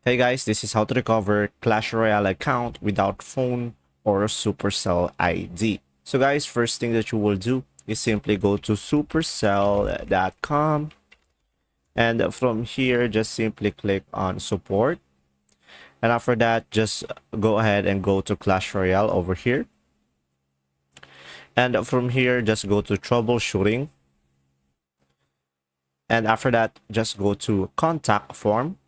Hey guys, this is how to recover Clash Royale account without phone or Supercell ID. So guys, first thing that you will do is simply go to supercell.com, and from here just simply click on support, and after that just go ahead and go to Clash Royale over here, and from here just go to troubleshooting, and after that just go to contact form.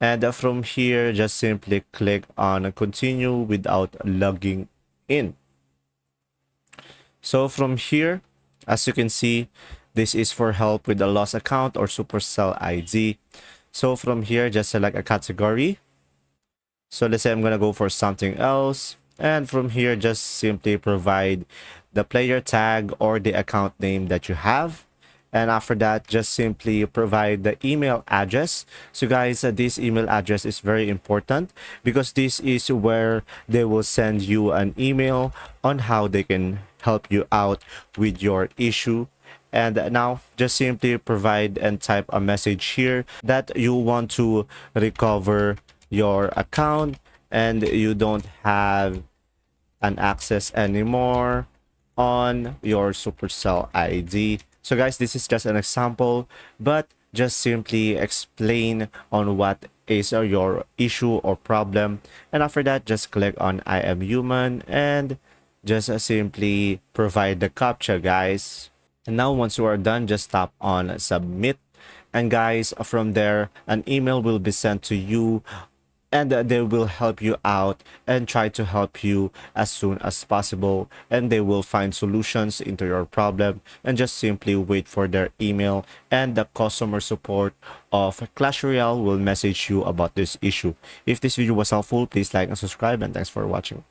And from here, just simply click on continue without logging in. So from here, as you can see, this is for help with a lost account or Supercell ID. So from here, just select a category. So let's say I'm going to go for something else. And from here, just simply provide the player tag or the account name that you have. And after that, just simply provide the email address. So guys, this email address is very important because this is where they will send you an email on how they can help you out with your issue. And now just simply provide and type a message here that you want to recover your account and you don't have an access anymore on your Supercell ID. So guys, this is just an example, but just simply explain on what is your issue or problem. And after that, just click on I am human and just simply provide the captcha, guys. And now once you are done, just tap on submit. And guys, from there, an email will be sent to you, and they will help you out and try to help you as soon as possible, and they will find solutions into your problem. And just simply wait for their email, and the customer support of Clash Royale will message you about this issue. If this video was helpful, please like and subscribe, and thanks for watching.